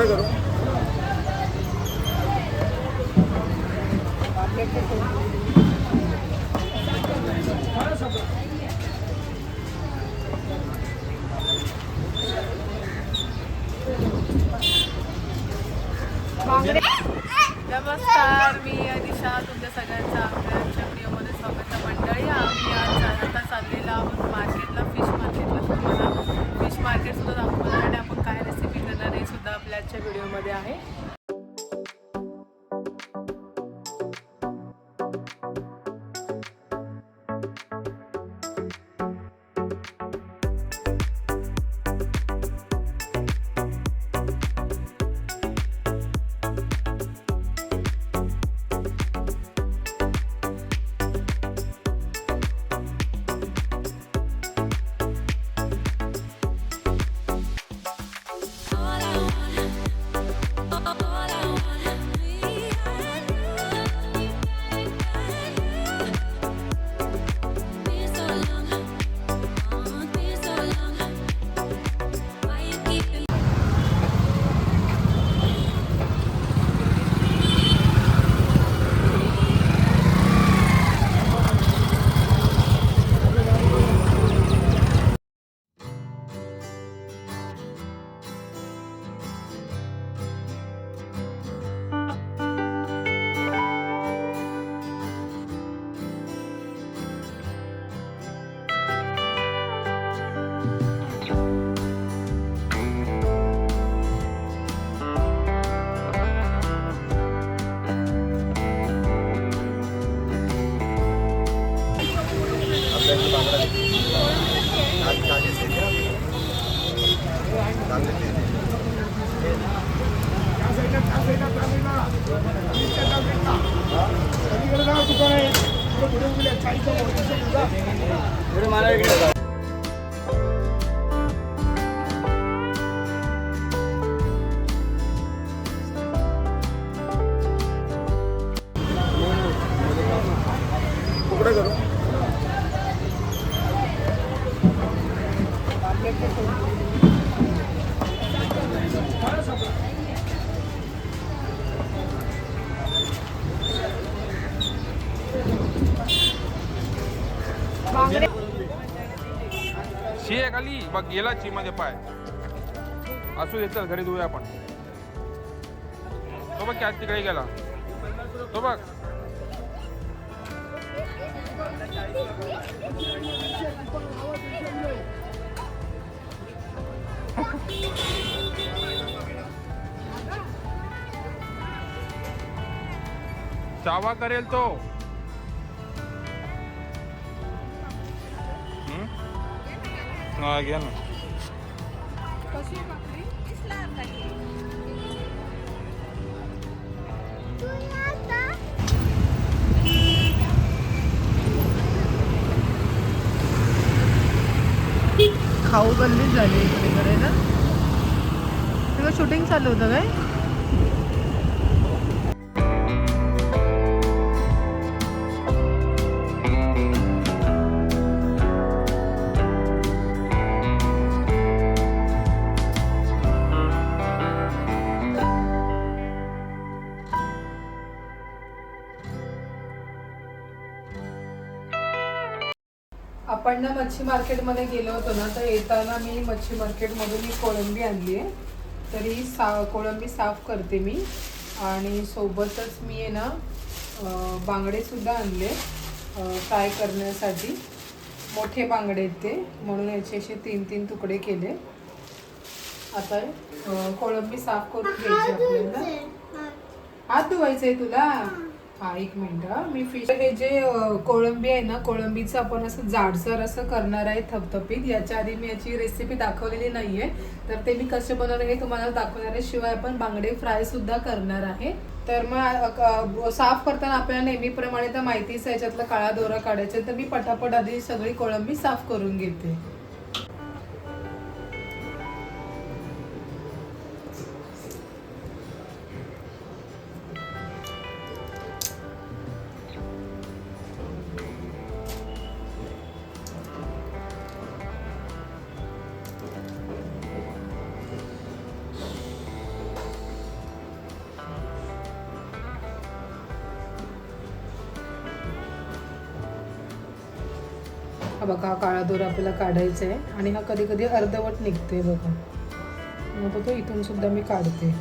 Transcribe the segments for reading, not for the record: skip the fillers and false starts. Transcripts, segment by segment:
पुढे करू. नमस्कार, मी अनिशा. तुमच्या सगळ्यांचं आमच्या व्हिडिओमध्ये स्वागत आहे. मंडळी, आम्ही आज आता चाललेलो आहोत मार्केटला, फिश मार्केटला. तुम्हाला फिश मार्केट सुद्धा दाखवणार आणि आपण काय रेसिपी करणार हे सुद्धा आपल्या आजच्या व्हिडिओमध्ये आहे. पुढे करू. शी आहे खाली बघ, गेला ची मध्ये पाय. असू दे, चल घरी धुऊया आपण. तो बघ की आज तिकडे गेला, तो बघ. चावा करेल तो. हा घ्या ना. खाऊ गल्ली झाली इकडे करायला. तुला शूटिंग चालू होतं काय? आपण ना मच्छी मार्केटमध्ये गेलो होतो ना, तर येताना मी मच्छी मार्केटमधून ही कोळंबी आणली आहे. तर ही कोळंबी साफ करते मी. आणि सोबतच मी आहे ना बांगडेसुद्धा आणले फ्राय करण्यासाठी. मोठे बांगडे आहेत ते, म्हणून याचे असे 3-3 तुकडे केले. आता कोळंबी साफ करून घ्यायची आपल्याला. हात धुवायचं आहे तुला? हा, 1 मिनिट. मी फिश हे जे कोळंबी आहे ना, कोळंबीचं आपण असं जाडसर असं करणार आहे, थपथपीत. याच्या आधी मी याची रेसिपी दाखवलेली नाहीये, तर ते मी कसे बनवणार हे तुम्हाला दाखवणार आहे. शिवाय आपण बांगडे फ्राय सुद्धा करणार आहे. तर मग साफ करताना आपल्याला नेहमीप्रमाणे तर माहितीच आहे याच्यातला काळा दोरा काढायचा. तर मी पटापट आधी सगळी कोळंबी साफ करून घेते. हा बघा, हा काळा दोरा आपल्याला काढायचा आहे आणि हा कधी कधी अर्धवट निघतोय बघा, मग तो इथून सुद्धा मी काढते.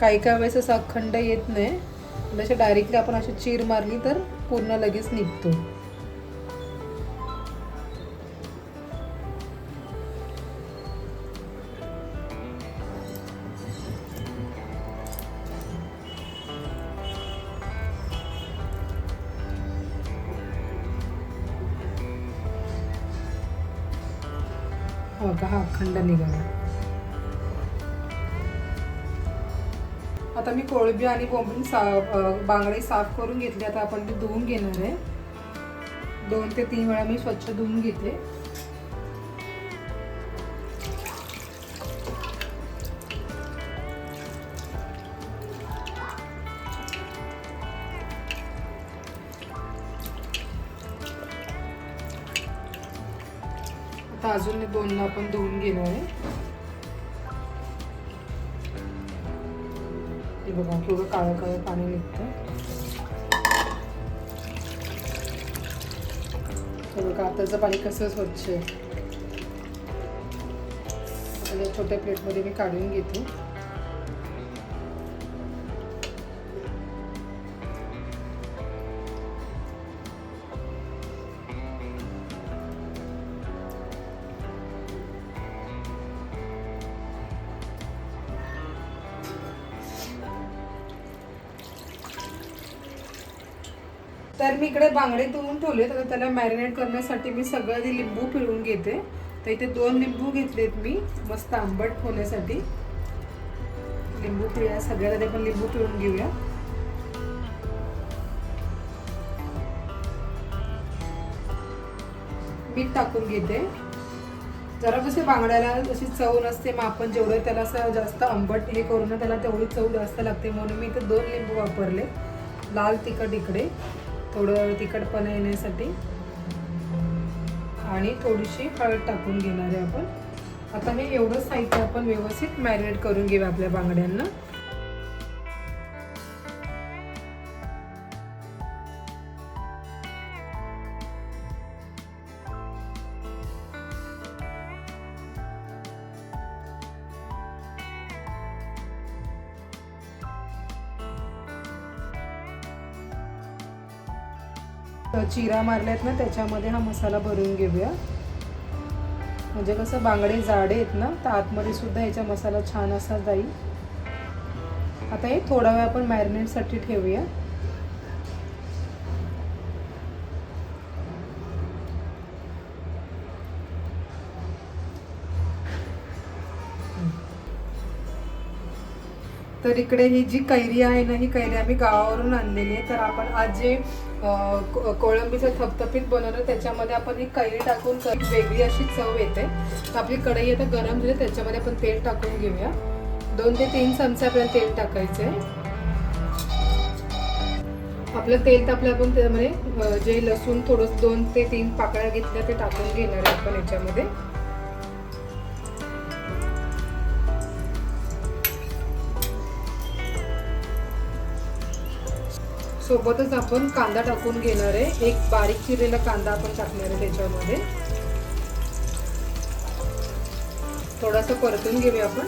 काही काही वेळेस असं अखंड येत नाही, जसे डायरेक्टली आपण अशी चीर मारली तर पूर्ण लगेच निघतो. हो का, हा अखंड निघाला. आता मी कोळंबी आणि बोंबील बांगडे साफ करून घेतले. आता आपण ते धुवून घेणार आहे. 2 ते 3 वेळा मी स्वच्छ धुवून घेते. आता अजून 2 आपण धुवून घेणार आहे. हे बघा, थोडं काळं काळं पाणी निघतं. हे बघा, आताचं पाणी कसं स्वच्छ आहे. आता या छोट्या प्लेटमध्ये मी काढून घेते. तर मी इकडे बांगडे धुवून ठेवले. तर त्याला मॅरिनेट करण्यासाठी मी सगळं आधी लिंबू पिळून घेते. तर इथे 2 लिंबू घेतलेत मी, मस्त आंबट होण्यासाठी. लिंबू पिळूया, सगळ्यात आपण लिंबू पिळून घेऊया. मीठ टाकून घेते. जरा कसे बांगड्याला अशी चव नसते, मग आपण जेवढं त्याला असं जास्त आंबट हे करू ना, त्याला तेवढी चव जास्त लागते, म्हणून मी इथे 2 लिंबू वापरले. लाल तिखट इकडे, थोडं तिखटपणा येण्यासाठी, आणि थोडीशी हळद टाकून घेणार आहे आपण. आता हे एवढं साहित्य आपण व्यवस्थित मॅरिनेट करून घेऊया आपल्या बांगड्यांना. चिरा मारल्यात ना, त्याच्यामध्ये हा मसाला भरून घेऊया. म्हणजे कसं बांगडे जाडे आहेत ना, तर आतमध्ये सुद्धा याचा मसाला छान असा जाईल. आता हे थोडा वेळ आपण मॅरिनेटसाठी ठेवूया. तर इकडे ही जी कैरी आहे ना, ही कैरी आम्ही गावावरून आणलेली आहे. तर आपण आज जे कोळंबीचं थपथपीत बनवलं, त्याच्यामध्ये आपण ही कैरी टाकून वेगळी अशी चव येते. तर आपली कढई आता गरम झाली, त्याच्यामध्ये आपण तेल टाकून घेऊया. 2 ते 3 चमचे आपल्याला तेल टाकायचं आहे. आपलं तेल तापलं, आपण त्यामध्ये जे लसूण थोडंसं 2 ते 3 पाकळ्या घेतल्या ते टाकून घेणार आहे आपण याच्यामध्ये. सोबतच आपण कांदा टाकून घेणार आहे. एक बारीक चिरलेला कांदा आपण टाकणार आहे त्याच्यामध्ये. थोडासा परतून घेऊया आपण.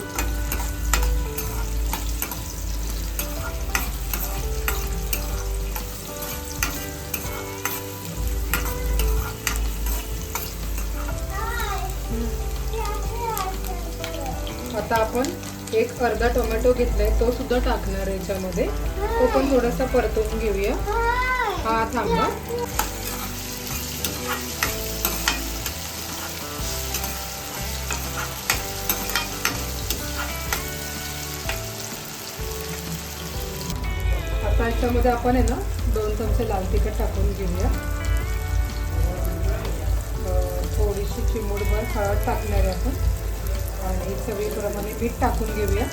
आता आपण एक अर्धा टोमॅटो घेतलाय, तो सुद्धा टाकणार आहे याच्यामध्ये. तो पण थोडासा परतवून घेऊया. हा थांबा. आता याच्यामध्ये आपण आहे ना 2 चमचे लाल तिखट टाकून घेऊया. थोडीशी चिमूटभर हळद टाकणार आहे आपण, आणि चवीप्रमाणे मीठ टाकून घेऊया.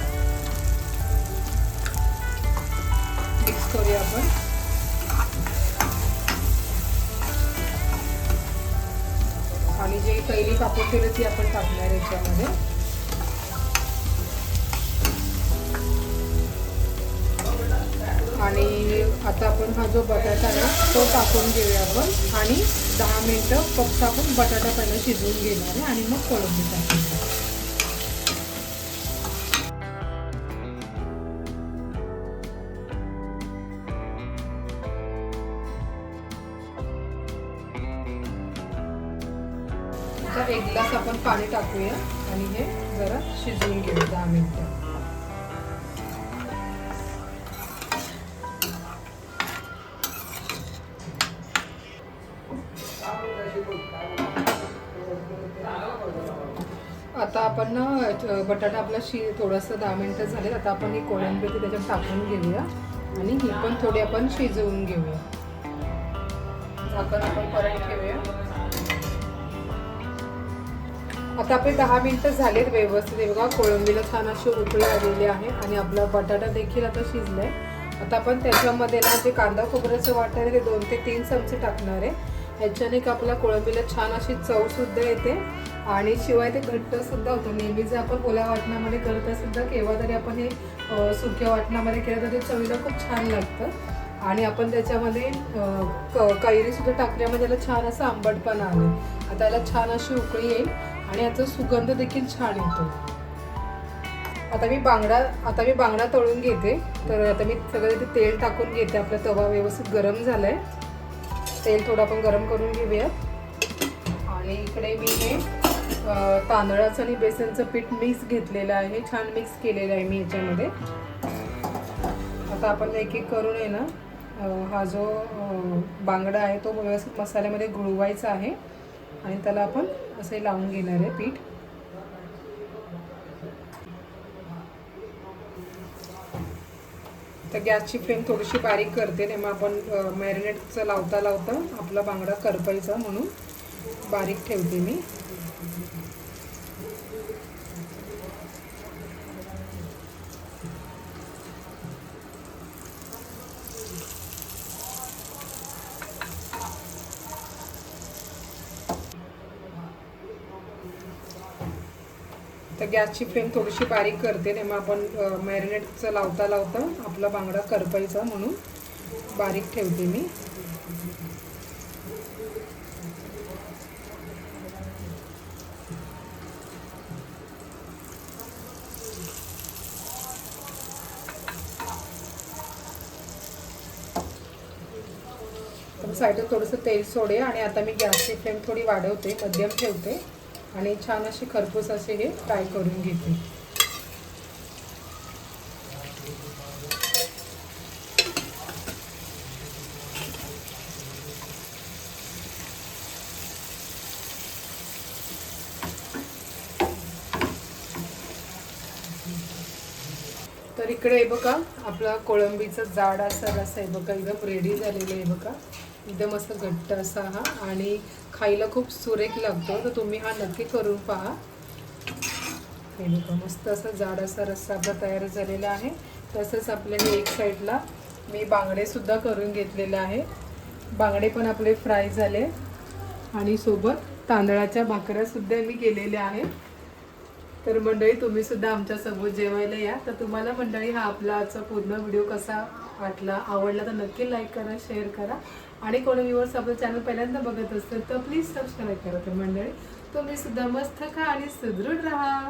मिक्स करूया आपण. आणि जे कैरी कापून ठेवली ती आपण टाकणार याच्यामध्ये. आणि आता आपण हा जो बटाटा आहे तो टाकून घेऊया आपण आणि 10 मिनटं फक्त आपण बटाटा पहिला शिजवून घेणार आहे आणि मग कोळंबी टाकूया. आता 1 ग्लास आपण पाणी टाकूया आणि हे जरा शिजवून घेऊया 10 मिनिटं. आता आपण ना बटाटा आपला थोडंसं 10 मिनिटं झाले. आता आपण ही कोळंबी त्याच्यात टाकून घेऊया आणि ही पण थोडी आपण शिजवून घेऊया. झाकण आपण परत ठेवूया. आता आपले 10 मिनिटं झालेत व्यवस्थित. हे बघा कोळंबीला छान अशी उकळी आलेली आहे आणि आपला बटाटा देखील आता शिजलाय. आता आपण त्याच्यामध्ये ना जे कांदा खोबऱ्याचं वाटण आहे ते 2 ते 3 चमचे टाकणार आहे. ह्याच्याने का आपल्या कोळंबीला छान अशी चव सुद्धा येते आणि शिवाय ते घट्ट सुद्धा होतं. नेहमी जे आपण ओल्या वाटणामध्ये करत सुद्धा केव्हा तरी आपण हे सुक्या वाटणामध्ये केलं तर ते चवीला खूप छान लागतं. आणि आपण त्याच्यामध्ये कैरी सुद्धा टाकल्यामध्ये त्याला छान असं आंबटपणा आलं. आता याला छान अशी उकळी येईल आणि याचा सुगंध देखील छान येतो. आता मी बांगडा तळून घेते. तर आता मी सगळं इथे तेल टाकून घेते. आपला तवा व्यवस्थित गरम झालाय. तेल थोडं आपण गरम करून घेऊया. आणि इकडे मी हे तांदळाचं आणि बेसनचं पीठ मिक्स घेतलेलं आहे. छान मिक्स केलेलं आहे मी याच्यामध्ये. आता आपण एक एक करून आहे ना हा जो बांगडा आहे तो व्यवस्थित मसाल्यामध्ये गुळवायचा आहे आणि त्याला आपण असे लावून घेणार आहे पीठ. तर गॅसची फ्लेम थोडीशी बारीक करते. तेव्हा आपण मॅरिनेटचं लावता लावता आपला बांगडा करपायचा म्हणून बारीक ठेवते मी. तर गॅसची फ्लेम थोडीशी बारीक करते. तेव्हा आपण मॅरिनेटचं लावता लावता आपला बांगडा करपायचा म्हणून बारीक ठेवते मी. तर साईडला थोडंसं तेल सोडे आणि आता मी गॅसची फ्लेम थोडी वाढवते, मध्यम ठेवते आणि छान असे खरपूस असे हे फ्राय करून घेते. तर इकडे बघा आपला कोळंबीचा जाड असा रस्सा आहे बघा, एकदम रेडी झालेला आहे बघा. एकदम असं घट्ट असा हा आणि खायला खूप सुरेख लागतो. तर तुम्ही हा नक्की करून पहा. हे बघा मस्त असं जाड असा रस्सा आपला तयार झालेला आहे. तसंच आपल्याला एक साईडला मी बांगडे सुद्धा करून घेतलेले आहे. बांगडे पण आपले फ्राय झाले आणि सोबत तांदळाच्या भाकऱ्या सुद्धा मी केलेल्या आहेत. तर मंडळी तुम्ही सुद्धा आमच्यासोबत जेवायला या. तर तुम्हाला मंडळी हा आपला आजचा पूर्ण व्हिडिओ कसा वाटला, आवडला तर नक्की लाईक करा, शेअर करा आणि कोणी व्ह्यूअर्स आपलं चॅनल पहिल्यांदा बघत असतील तर प्लीज सबस्क्राईब करा. तर मंडळी तुम्ही सुद्धा मस्त खा आणि सुदृढ राहा.